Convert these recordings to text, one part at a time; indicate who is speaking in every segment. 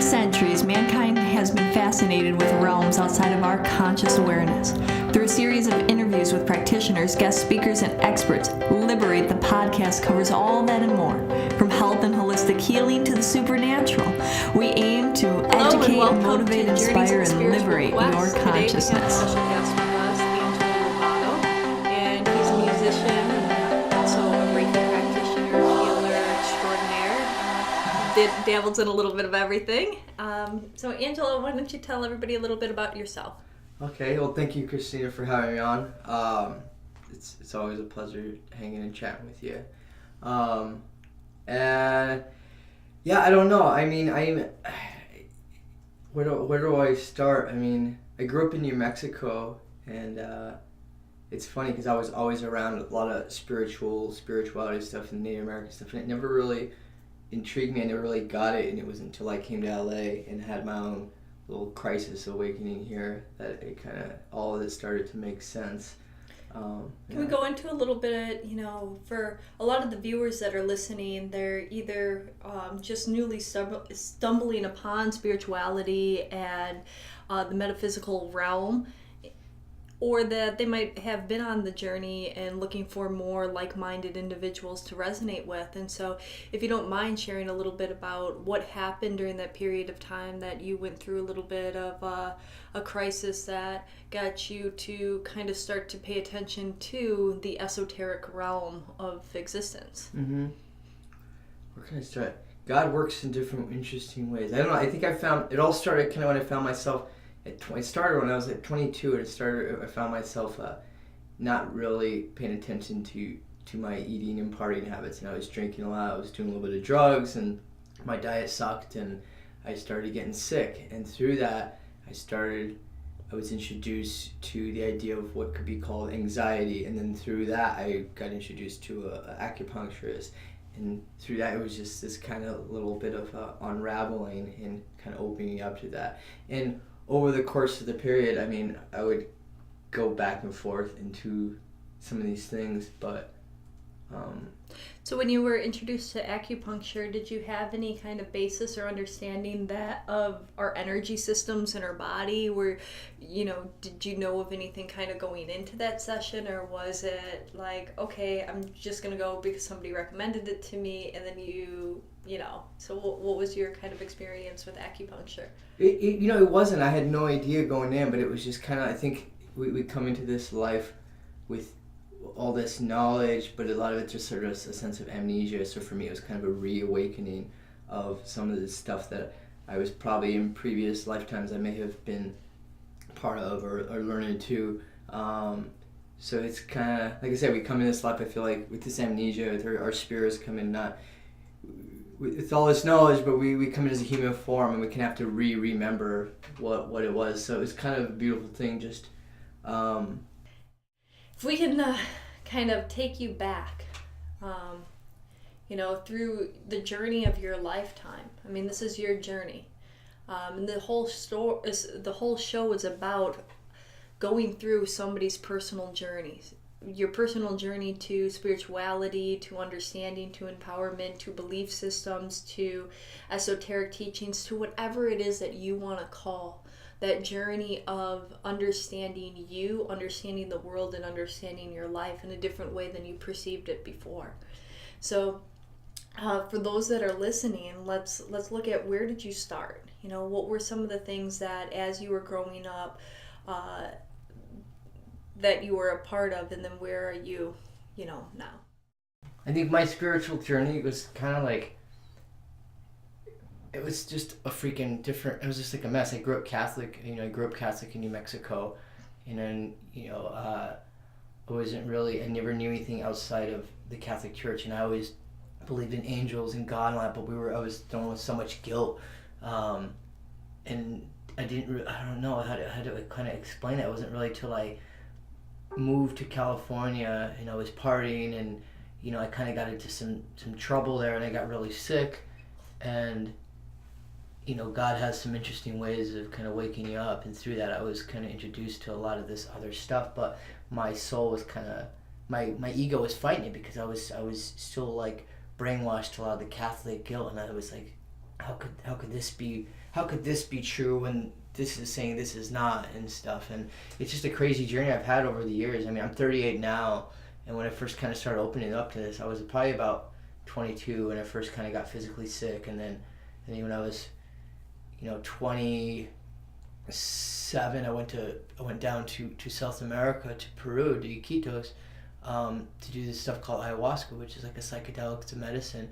Speaker 1: centuries, mankind has been fascinated with realms outside of our conscious awareness. Through a series of interviews with practitioners, guest speakers, and experts, Liberate the Podcast covers all that and more. From health and holistic healing to the supernatural, we aim to educate, motivate, inspire, and liberate your consciousness. Dabbles in a little bit of everything. So Angela, why don't you tell everybody a little bit about yourself?
Speaker 2: Okay, well thank you Christina for having me on. It's always a pleasure hanging and chatting with you. And yeah, I don't know. I mean, where do I start? I mean, I grew up in New Mexico, and it's funny because I was always around a lot of spirituality stuff and Native American stuff, and it never really intrigued me. I never really got it, and it was until I came to LA and had my own little crisis awakening here that it kind of all of it started to make sense.
Speaker 1: Can we go into a little bit, for a lot of the viewers that are listening, they're either just newly stumbling upon spirituality and the metaphysical realm, or that they might have been on the journey and looking for more like-minded individuals to resonate with. And so if you don't mind sharing a little bit about what happened during that period of time that you went through a little bit of a crisis that got you to kind of start to pay attention to the esoteric realm of existence.
Speaker 2: Mm-hmm. Where can I start? God works in different interesting ways. I don't know, I think it all started kind of when I found myself it started when I was at 22, and I found myself not really paying attention to my eating and partying habits, and I was drinking a lot, I was doing a little bit of drugs, and my diet sucked, and I started getting sick, and through that I was introduced to the idea of what could be called anxiety, and then through that I got introduced to an acupuncturist, and through that it was just this kind of little bit of unraveling and kind of opening up to that. And over the course of the period, I mean, I would go back and forth into some of these things, but...
Speaker 1: So when you were introduced to acupuncture, did you have any kind of basis or understanding of our energy systems in our body? Did you know of anything kind of going into that session, or was it like, okay, I'm just going to go because somebody recommended it to me, and then so what was your kind of experience with acupuncture?
Speaker 2: It wasn't. I had no idea going in, but it was just kind of, I think we come into this life with all this knowledge, but a lot of it just sort of a sense of amnesia. So for me, it was kind of a reawakening of some of the stuff that I was probably in previous lifetimes I may have been part of or learning too. So it's kind of, like I said, we come in this life, I feel like, with this amnesia, with our spirits come in not with all this knowledge, but we come in as a human form, and we can have to remember what it was. So it was kind of a beautiful thing, just...
Speaker 1: If we can kind of take you back, through the journey of your lifetime. I mean, this is your journey, and the whole show is about going through somebody's personal journeys. Your personal journey to spirituality, to understanding, to empowerment, to belief systems, to esoteric teachings, to whatever it is that you want to call that journey of understanding you, understanding the world, and understanding your life in a different way than you perceived it before. So for those that are listening, let's look at, where did you start? What were some of the things that as you were growing up that you were a part of, and then where are you, now?
Speaker 2: I think my spiritual journey was kind of like, it was just a freaking different, it was just like a mess. I grew up Catholic, in New Mexico, and then, I never knew anything outside of the Catholic Church, and I always believed in angels and God and all that, but I was dealing with so much guilt, and I don't know how to kind of explain it. It wasn't really till I moved to California, and I was partying, and, I kind of got into some trouble there, and I got really sick, and God has some interesting ways of kind of waking you up, and through that I was kind of introduced to a lot of this other stuff, but my soul was kind of, my ego was fighting it, because I was still like brainwashed to a lot of the Catholic guilt, and I how could this be true when this is saying this is not and stuff. And it's just a crazy journey I've had over the years. I mean, I'm 38 now, and when I first kind of started opening up to this, I was probably about 22 when I first kind of got physically sick. And then when I was 27, I went down to South America, to Peru, to Iquitos, to do this stuff called ayahuasca, which is like a psychedelic. It's a medicine.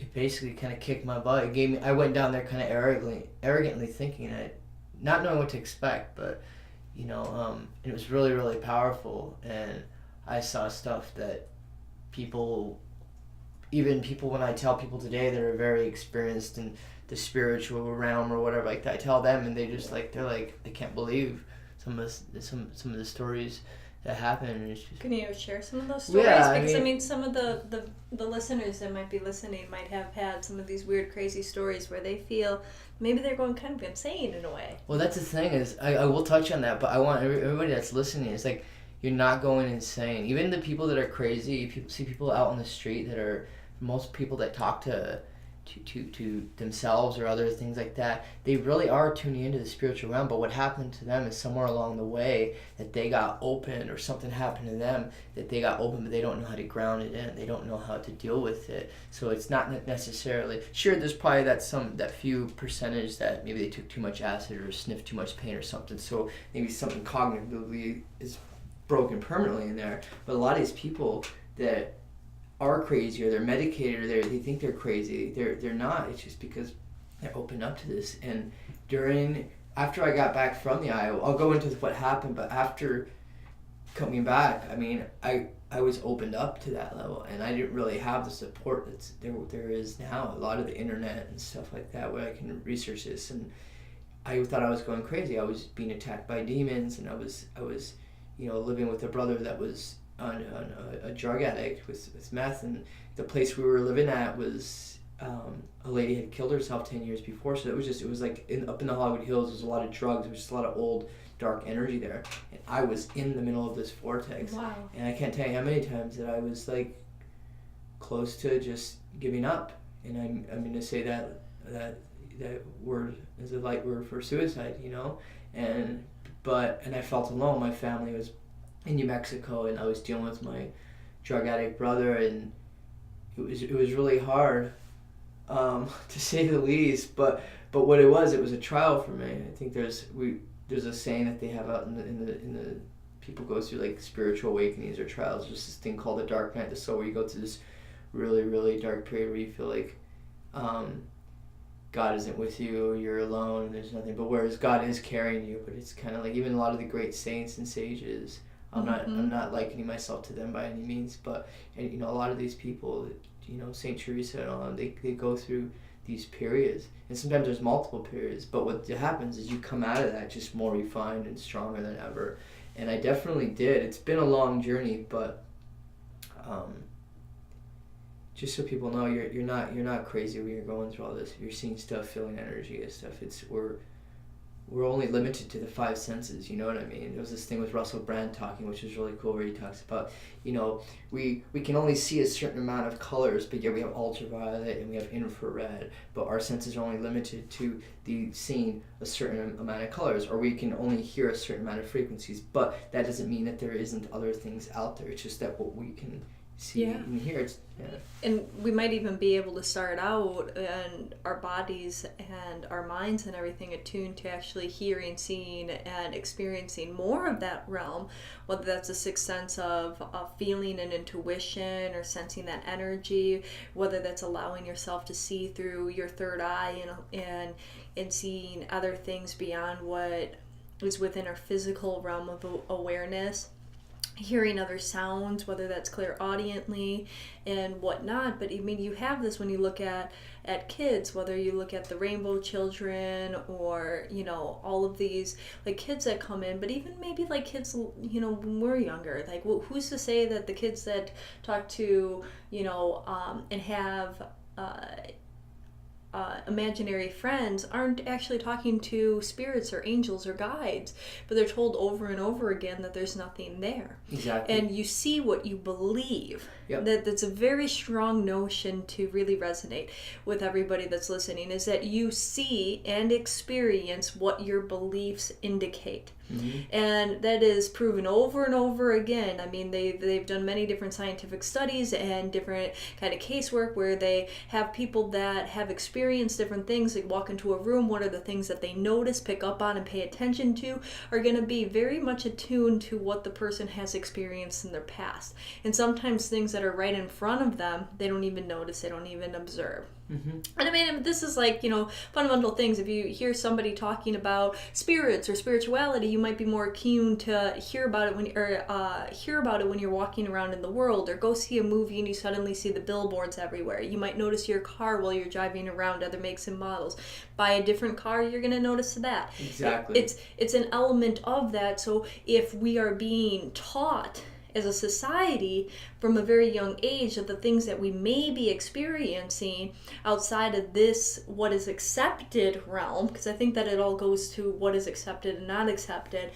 Speaker 2: It basically kind of kicked my butt. I went down there kind of arrogantly thinking not knowing what to expect, but it was really, really powerful. And I saw stuff that even people, when I tell people today that are very experienced in the spiritual realm or whatever like that, I tell them, and they can't believe some of the stories that happen. And it's just,
Speaker 1: can you share some of those stories?
Speaker 2: Yeah,
Speaker 1: because some of the listeners that might be listening might have had some of these weird, crazy stories where they feel maybe they're going kind of insane in a way.
Speaker 2: Well, that's the thing is, I will touch on that, but I want everybody that's listening, it's like, you're not going insane. Even the people that are crazy, see people out on the street that are, most people that talk to themselves or other things like that, they really are tuning into the spiritual realm. But what happened to them is somewhere along the way that they got open, or something happened to them that they got open, but they don't know how to ground it in. They don't know how to deal with it. So it's not necessarily, sure, there's probably that few percentage that maybe they took too much acid or sniffed too much pain or something. So maybe something cognitively is broken permanently in there. But a lot of these people that are crazy, or they're medicated, or they think they're crazy, they're not. It's just because they're open up to this. And after I got back from the Iowa, I'll go into what happened, but after coming back, I mean, I was opened up to that level, and I didn't really have the support that's there is now. A lot of the internet and stuff like that, where I can research this, and I thought I was going crazy. I was being attacked by demons, and I was living with a brother that was on a drug addict with meth, and the place we were living at was a lady had killed herself 10 years before. So it was like up in the Hollywood Hills. There's a lot of drugs. There was just a lot of old dark energy there, and I was in the middle of this vortex.
Speaker 1: Wow.
Speaker 2: And I can't tell you how many times that I was like close to just giving up. And I'm going to say that word is a light word for suicide, and I felt alone. My family was in New Mexico, and I was dealing with my drug addict brother, and it was really hard, to say the least. But what it was a trial for me. I think there's a saying that they have out in the people go through like spiritual awakenings or trials. There's this thing called the dark night of the soul, where you go through this really, really dark period where you feel like God isn't with you, you're alone, and there's nothing. But whereas God is carrying you, but it's kind of like even a lot of the great saints and sages. I'm not likening myself to them by any means, but a lot of these people, Saint Teresa and all, they go through these periods, and sometimes there's multiple periods. But what happens is you come out of that just more refined and stronger than ever. And I definitely did. It's been a long journey, but just so people know, you're not crazy when you're going through all this. If you're seeing stuff, feeling energy and stuff, we're only limited to the five senses, you know what I mean? There was this thing with Russell Brand talking, which was really cool, where he talks about, we can only see a certain amount of colors, but yet we have ultraviolet and we have infrared, but our senses are only limited to seeing a certain amount of colors, or we can only hear a certain amount of frequencies, but that doesn't mean that there isn't other things out there. It's just that what we can see and hear.
Speaker 1: And we might even be able to start out and our bodies and our minds and everything attuned to actually hearing, seeing, and experiencing more of that realm, whether that's a sixth sense of feeling and intuition, or sensing that energy, whether that's allowing yourself to see through your third eye and seeing other things beyond what is within our physical realm of awareness. Hearing other sounds, whether that's clairaudiently and whatnot. But I mean, you have this when you look at kids, whether you look at the Rainbow Children, or all of these like kids that come in, but even maybe like kids when we're younger, like who's to say that the kids that talk to and have imaginary friends aren't actually talking to spirits or angels or guides, but they're told over and over again that there's nothing there.
Speaker 2: Exactly.
Speaker 1: And you see what you believe.
Speaker 2: Yep.
Speaker 1: That's a very strong notion to really resonate with everybody that's listening, is that you see and experience what your beliefs indicate.
Speaker 2: Mm-hmm.
Speaker 1: And that is proven over and over again. I mean, they've done many different scientific studies and different kind of casework where they have people that have experienced different things. They walk into a room, what are the things that they notice, pick up on, and pay attention to are going to be very much attuned to what the person has experienced in their past. And sometimes things that are right in front of them, they don't even notice, they don't even observe.
Speaker 2: Mm-hmm.
Speaker 1: And I mean, this is like, fundamental things. If you hear somebody talking about spirits or spirituality, you might be more keen to hear about it when you're walking around in the world, or go see a movie and you suddenly see the billboards everywhere. You might notice your car while you're driving around other makes and models. Buy a different car, you're going to notice that.
Speaker 2: Exactly.
Speaker 1: It's an element of that. So if we are being taught as a society from a very young age that the things that we may be experiencing outside of this what is accepted realm, because I think that it all goes to what is accepted and not accepted,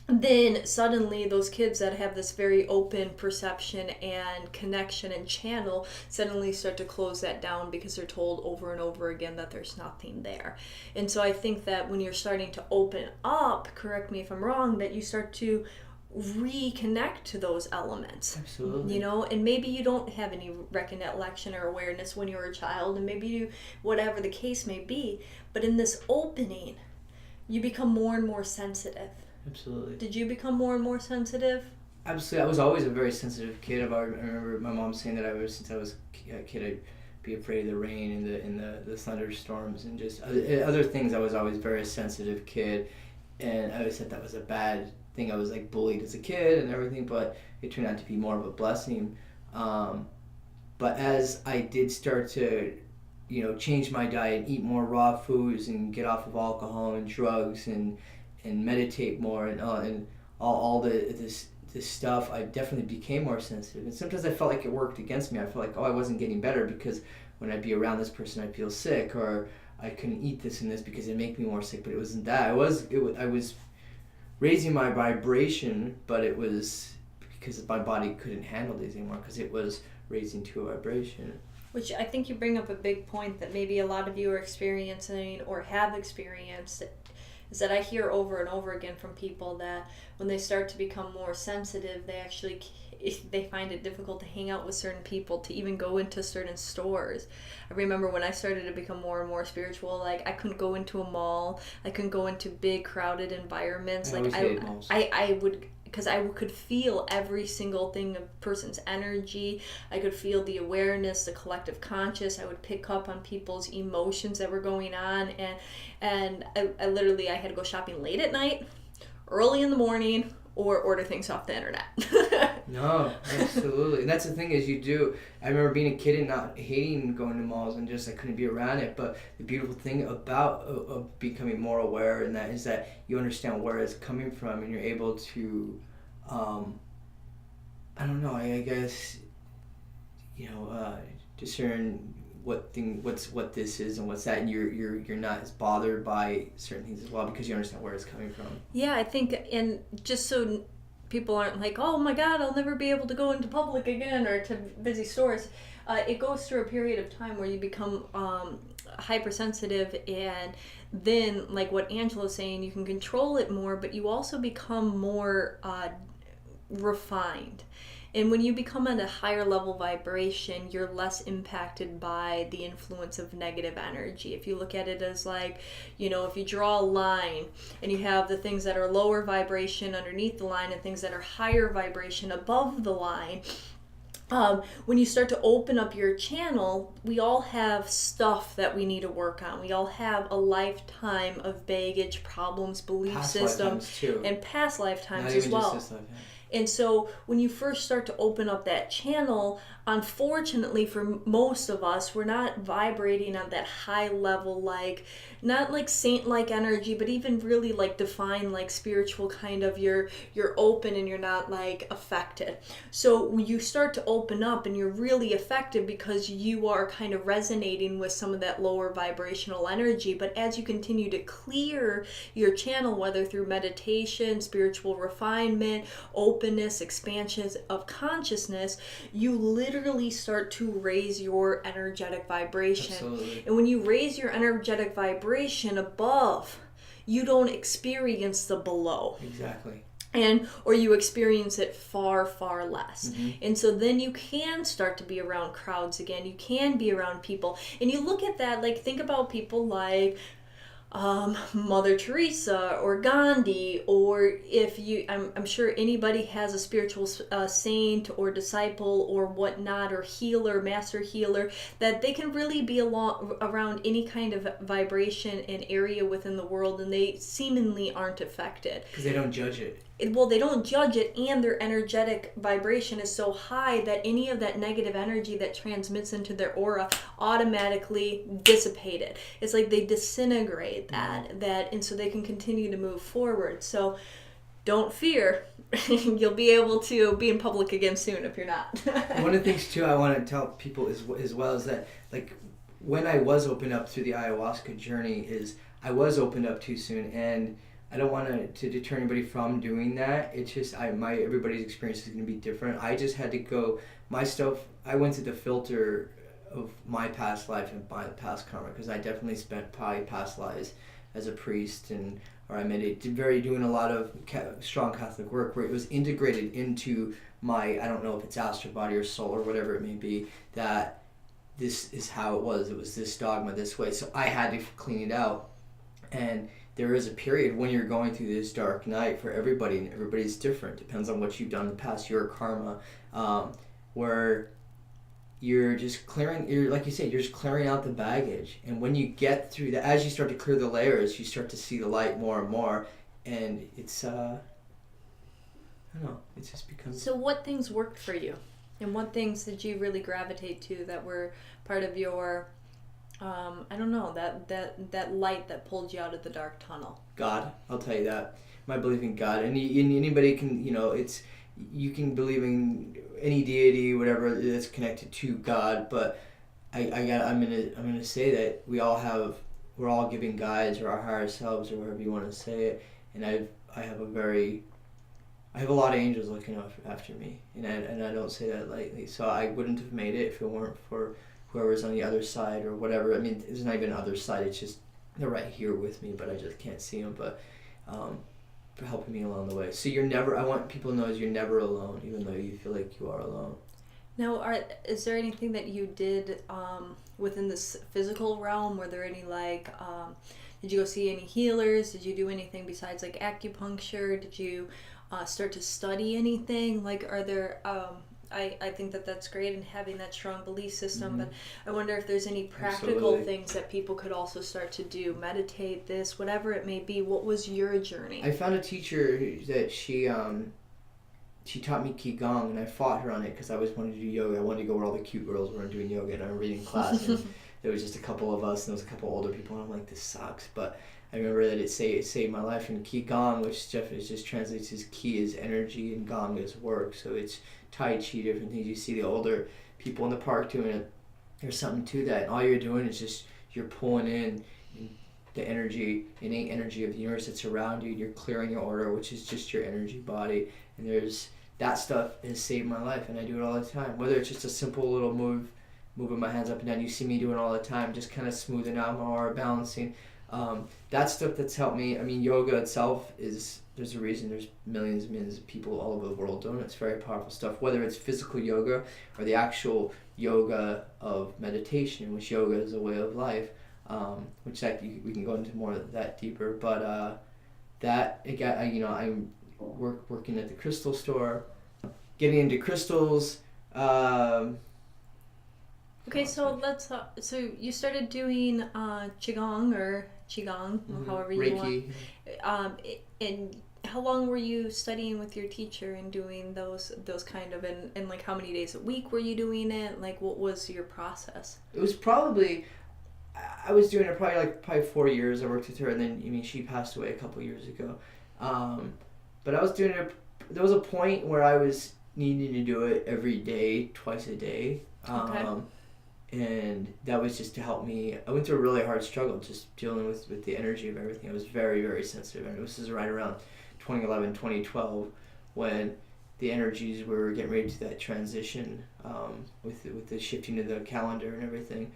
Speaker 1: then suddenly those kids that have this very open perception and connection and channel suddenly start to close that down because they're told over and over again that there's nothing there. And so I think that when you're starting to open up, correct me if I'm wrong, that you start to reconnect to those elements.
Speaker 2: Absolutely.
Speaker 1: And maybe you don't have any recollection or awareness when you were a child, and maybe you, whatever the case may be, but in this opening you become more and more sensitive.
Speaker 2: Absolutely.
Speaker 1: Did you become more and more sensitive?
Speaker 2: Absolutely. I was always a very sensitive kid. I remember my mom saying that since I was a kid, I'd be afraid of the rain and the thunderstorms and just other things. I was always a very sensitive kid, and I always said that was a bad thing. I was like bullied as a kid and everything, but it turned out to be more of a blessing. But as I did start to, change my diet, eat more raw foods, and get off of alcohol and drugs, and meditate more, and all this stuff, I definitely became more sensitive. And sometimes I felt like it worked against me. I felt like, I wasn't getting better because when I'd be around this person, I'd feel sick, or I couldn't eat this and this because it'd make me more sick. But it wasn't that. I was raising my vibration, but it was because my body couldn't handle these anymore because it was raising to a vibration.
Speaker 1: Which I think you bring up a big point that maybe a lot of you are experiencing or have experienced, is that I hear over and over again from people that when they start to become more sensitive, they find it difficult to hang out with certain people, to even go into certain stores. I remember when I started to become more and more spiritual, like I couldn't go into a mall, I couldn't go into big crowded environments. I would, because I could feel every single thing, a person's energy. I could feel the awareness, the collective conscious. I would pick up on people's emotions that were going on, and I literally had to go shopping late at night, early in the morning, or order things off the internet.
Speaker 2: No, absolutely. And that's the thing is I remember being a kid and not hating going to malls and just I couldn't be around it. But the beautiful thing about becoming more aware in that is that you understand where it's coming from, and you're able to, I don't know, I guess, discern what this is and what's that, and you're not as bothered by certain things as well because you understand where it's coming from.
Speaker 1: Yeah, I think, and just so people aren't like, oh my God, I'll never be able to go into public again or to busy stores. It goes through a period of time where you become hypersensitive, and then, like what Angela's saying, you can control it more, but you also become more refined. And when you become at a higher level vibration, you're less impacted by the influence of negative energy. If you look at it as like, if you draw a line and you have the things that are lower vibration underneath the line and things that are higher vibration above the line, when you start to open up your channel, we all have stuff that we need to work on. We all have a lifetime of baggage, problems, belief systems, and past lifetimes as well. And so when you first start to open up that channel, unfortunately for most of us, we're not vibrating on that high level, like not like saint-like energy, but even really like divine, like spiritual kind of, you're open and you're not like affected. So when you start to open up and you're really affected because you are kind of resonating with some of that lower vibrational energy. But as you continue to clear your channel, whether through meditation, spiritual refinement, openness, expansions of consciousness, you literally start to raise your energetic vibration.
Speaker 2: Absolutely.
Speaker 1: And when you raise your energetic vibration above, you don't experience the below.
Speaker 2: Exactly.
Speaker 1: Or you experience it far, far less.
Speaker 2: Mm-hmm.
Speaker 1: And so then you can start to be around crowds again. You can be around people. And you look at that, like think about people like Mother Teresa or Gandhi, or if you, I'm sure anybody has a spiritual saint or disciple or whatnot, or healer, master healer, that they can really be around any kind of vibration and area within the world, and they seemingly aren't affected.
Speaker 2: Because they don't judge it.
Speaker 1: Well, they don't judge it, and their energetic vibration is so high that any of that negative energy that transmits into their aura automatically dissipated. It's like they disintegrate that, and so they can continue to move forward. So don't fear. You'll be able to be in public again soon if you're not.
Speaker 2: One of the things too I want to tell people as well is that, like, when I was opened up through the ayahuasca journey, is I was opened up too soon, and I don't want to deter anybody from doing that. It's just everybody's experience is going to be different. I just had to go, my stuff, I went through the filter of my past life and my past karma, because I definitely spent probably past lives as a priest, or I doing a lot of strong Catholic work where it was integrated into my, I don't know if it's astral body or soul or whatever it may be, that this is how it was this dogma this way. So I had to clean it out. And there is a period when you're going through this dark night for everybody, and everybody's different. Depends on what you've done in the past, your karma, where you're just clearing, like you said, you're just clearing out the baggage. And when you get through that, as you start to clear the layers, you start to see the light more and more. And it's, I don't know, it just becomes...
Speaker 1: So what things worked for you? And what things did you really gravitate to that were part of your... I don't know, that light that pulled you out of the dark tunnel?
Speaker 2: God, I'll tell you that. My belief in God, and anybody can, you can believe in any deity, whatever that's connected to God, but I'm gonna say that we're all giving guides, or our higher selves, or whatever you want to say it, and I have a lot of angels looking after me, and I don't say that lightly. So I wouldn't have made it if it weren't for whoever's on the other side or whatever. I mean, there's not even an other side. It's just they're right here with me, but I just can't see them. But for helping me along the way. So I want people to know you're never alone, even though you feel like you are alone.
Speaker 1: Now, is there anything that you did within this physical realm? Were there any did you go see any healers? Did you do anything besides like acupuncture? Did you start to study anything? Like, are there... I think that's great, and having that strong belief system,
Speaker 2: Mm-hmm.
Speaker 1: but I wonder if there's any practical
Speaker 2: Absolutely.
Speaker 1: things that people could also start to do, meditate, this, whatever it may be. What was your journey?
Speaker 2: I found a teacher that she taught me Qigong, and I fought her on it because I always wanted to do yoga. I wanted to go where all the cute girls were doing yoga, and I'm reading class, and there was just a couple of us, and there was a couple older people, and I'm like, this sucks, but I remember that it saved my life. And Qigong, which Jeff is just translates as Qi is energy and Gong is work, so it's Tai Chi, different things. You see the older people in the park doing it. There's something to that. And all you're doing is just you're pulling in the innate energy of the universe that's around you. You're clearing your aura, which is just your energy body. And that stuff has saved my life, and I do it all the time. Whether it's just a simple little moving my hands up and down. You see me doing it all the time, just kind of smoothing out my aura, balancing. That stuff that's helped me. I mean, yoga itself there's a reason there's millions and millions of people all over the world doing it. It's very powerful stuff, whether it's physical yoga or the actual yoga of meditation, which yoga is a way of life, which we can go into more of that deeper. But I'm working at the crystal store, getting into crystals.
Speaker 1: Okay, so let's. So you started doing Qigong or Qigong,
Speaker 2: Mm-hmm.
Speaker 1: however you
Speaker 2: Reiki.
Speaker 1: want. And how long were you studying with your teacher and doing those kind of, and like how many days a week were you doing it? Like what was your process?
Speaker 2: It was probably, I was doing it probably 4 years. I worked with her, and then, I mean, she passed away a couple years ago. But I was doing it, there was a point where I was needing to do it every day, twice a day.
Speaker 1: Okay.
Speaker 2: And that was just to help me. I went through a really hard struggle just dealing with the energy of everything. I was very, very sensitive. And this is right around 2011, 2012, when the energies were getting ready to that transition with the shifting of the calendar and everything.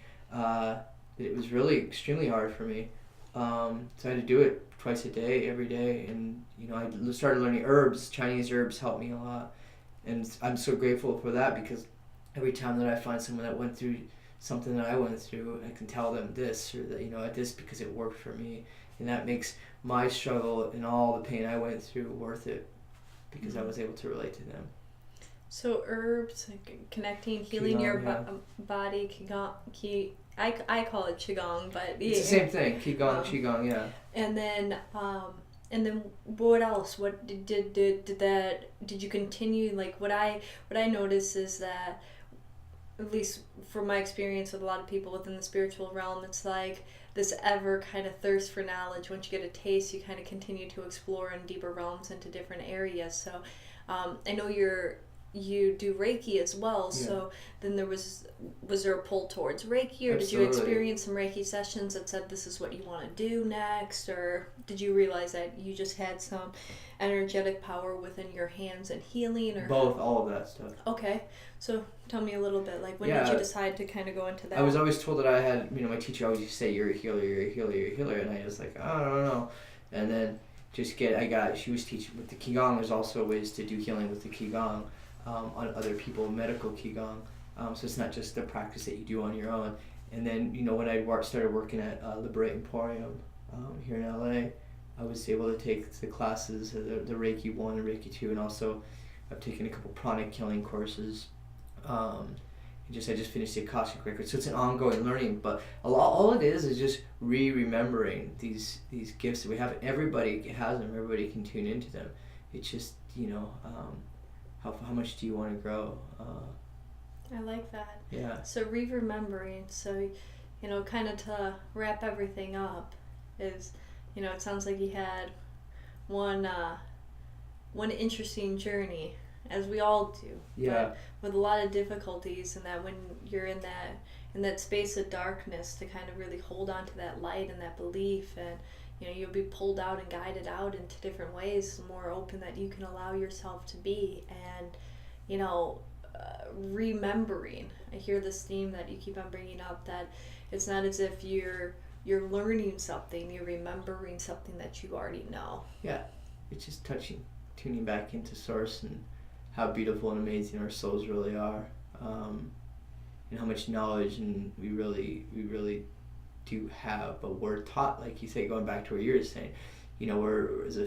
Speaker 2: It was really extremely hard for me. So I had to do it twice a day, every day. And, you know, I started learning herbs. Chinese herbs helped me a lot. And I'm so grateful for that, because every time that I find someone that went through something that I went through, I can tell them this or that, you know, this because it worked for me. And that makes my struggle and all the pain I went through worth it, because I was able to relate to them.
Speaker 1: So herbs, like connecting, healing
Speaker 2: Qigong,
Speaker 1: your
Speaker 2: yeah.
Speaker 1: body, Qigong, I call it Qigong, but
Speaker 2: It's the same thing. Qigong, yeah.
Speaker 1: And then what else? What did you continue? Like what I notice is that, at least from my experience with a lot of people within the spiritual realm, it's like this ever kind of thirst for knowledge. Once you get a taste, you kind of continue to explore in deeper realms into different areas. So I know you do Reiki as well.
Speaker 2: Yeah.
Speaker 1: So then was there a pull towards Reiki, or
Speaker 2: Absolutely.
Speaker 1: did you experience some Reiki sessions that said this is what you want to do next, or did you realize that you just had some energetic power within your hands and healing, or
Speaker 2: Both, all of that stuff.
Speaker 1: Okay, so tell me a little bit, like when
Speaker 2: Yeah.
Speaker 1: did you decide to kind of go into that?
Speaker 2: I was always told that I had, you know, my teacher always used to say, you're a healer, you're a healer, you're a healer. And I was like, I don't know. And then she was teaching with the Qigong. There's also ways to do healing with the Qigong on other people, medical Qigong. So it's not just the practice that you do on your own. And then, you know, when I started working at Liberate Emporium here in LA, I was able to take the classes, the Reiki 1 and Reiki 2, and also I've taken a couple pranic healing courses. I just finished the Akashic record, so it's an ongoing learning. But all it is just remembering these gifts that we have. Everybody has them. Everybody can tune into them. It's just, you know, how much do you want to grow?
Speaker 1: I like that.
Speaker 2: Yeah.
Speaker 1: So remembering. So, you know, kind of to wrap everything up is, you know, it sounds like you had one interesting journey, as we all do.
Speaker 2: Yeah.
Speaker 1: But with a lot of difficulties, and that when you're in that space of darkness, to kind of really hold on to that light and that belief, and, you know, you'll be pulled out and guided out into different ways, the more open that you can allow yourself to be. And, you know, remembering, I hear this theme that you keep on bringing up, that it's not as if you're learning something, you're remembering something that you already know.
Speaker 2: Yeah, it's just tuning back into source and how beautiful and amazing our souls really are, and how much knowledge and we really do have. But we're taught, like you say, going back to what you were saying, you know, we're as a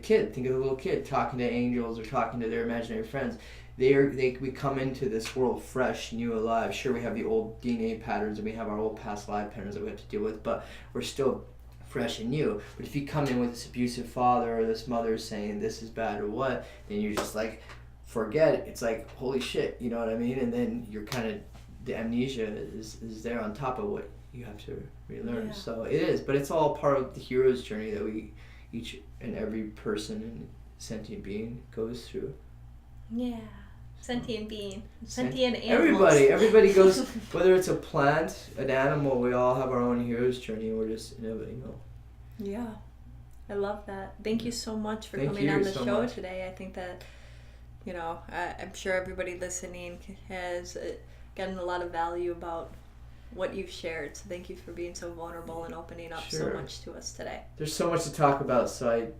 Speaker 2: kid, think of the little kid talking to angels or talking to their imaginary friends. We come into this world fresh, new, alive. Sure, we have the old DNA patterns and we have our old past life patterns that we have to deal with, but we're still fresh and new. But if you come in with this abusive father or this mother saying this is bad or what, then you're just like, forget it. It's like, holy shit, you know what I mean? And then you're kind of, the amnesia is there on top of what you have to relearn.
Speaker 1: Yeah.
Speaker 2: So it is, but it's all part of the hero's journey that we, each and every person and sentient being goes through.
Speaker 1: Yeah. Sentient being. Sentient animals.
Speaker 2: Everybody goes, whether it's a plant, an animal, we all have our own hero's journey, and we're just, you know.
Speaker 1: Yeah. I love that. Thank you so much for
Speaker 2: Thank
Speaker 1: coming
Speaker 2: you
Speaker 1: on the
Speaker 2: so
Speaker 1: show
Speaker 2: much.
Speaker 1: today. I think that, you know, I'm sure everybody listening has gotten a lot of value about what you've shared. So thank you for being so vulnerable and opening up so
Speaker 2: Sure.
Speaker 1: much to us today.
Speaker 2: There's so much to talk about, so it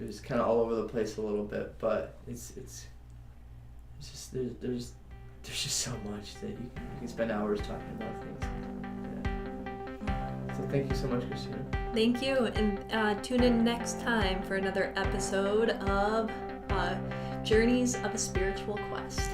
Speaker 2: was kind of all over the place a little bit, but it's just there's just so much that you can spend hours talking about things. Yeah. So thank you so much, Christina.
Speaker 1: Thank you, and tune in next time for another episode of Journeys of a Spiritual Quest.